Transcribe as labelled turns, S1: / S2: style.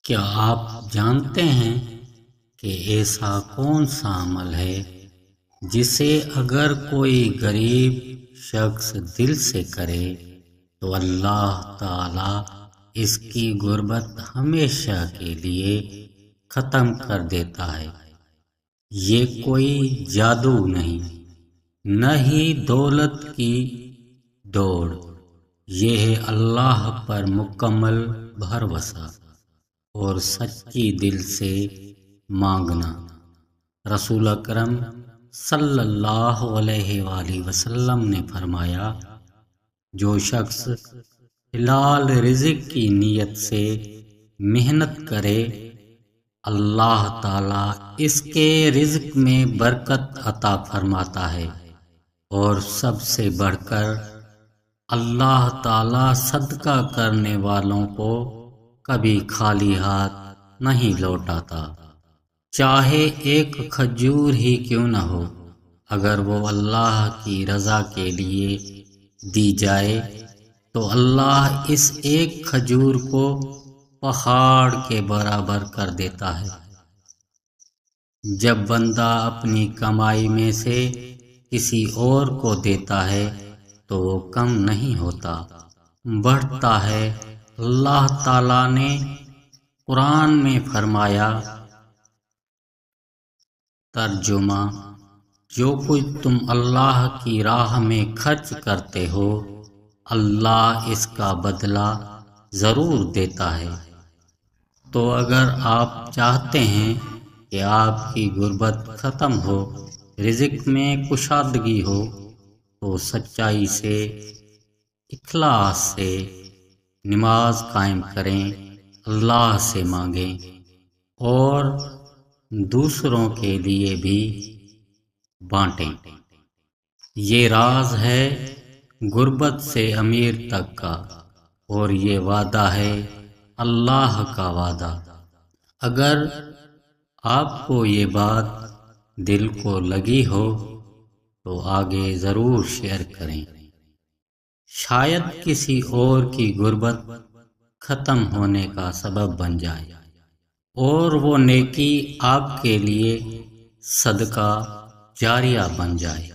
S1: کیا آپ جانتے ہیں کہ ایسا کون سا عمل ہے جسے اگر کوئی غریب شخص دل سے کرے تو اللہ تعالی اس کی غربت ہمیشہ کے لیے ختم کر دیتا ہے؟ یہ کوئی جادو نہیں، نہ ہی دولت کی دوڑ، یہ ہے اللہ پر مکمل بھروسہ اور سچی دل سے مانگنا۔ رسول اکرم صلی اللہ علیہ وآلہ وسلم نے فرمایا، جو شخص حلال رزق کی نیت سے محنت کرے، اللہ تعالی اس کے رزق میں برکت عطا فرماتا ہے، اور سب سے بڑھ کر اللہ تعالی صدقہ کرنے والوں کو کبھی خالی ہاتھ نہیں لوٹاتا، چاہے ایک کھجور ہی کیوں نہ ہو۔ اگر وہ اللہ کی رضا کے لیے دی جائے تو اللہ اس ایک کھجور کو پہاڑ کے برابر کر دیتا ہے۔ جب بندہ اپنی کمائی میں سے کسی اور کو دیتا ہے تو وہ کم نہیں ہوتا، بڑھتا ہے۔ اللہ تعالی نے قرآن میں فرمایا، ترجمہ: جو کچھ تم اللہ کی راہ میں خرچ کرتے ہو، اللہ اس کا بدلہ ضرور دیتا ہے۔ تو اگر آپ چاہتے ہیں کہ آپ کی غربت ختم ہو، رزق میں کشادگی ہو، تو سچائی سے، اخلاص سے نماز قائم کریں، اللہ سے مانگیں اور دوسروں کے لیے بھی بانٹیں۔ یہ راز ہے غربت سے امیر تک کا، اور یہ وعدہ ہے اللہ کا وعدہ۔ اگر آپ کو یہ بات دل کو لگی ہو تو آگے ضرور شیئر کریں، شاید کسی اور کی غربت ختم ہونے کا سبب بن جائے اور وہ نیکی آپ کے لیے صدقہ جاریہ بن جائے۔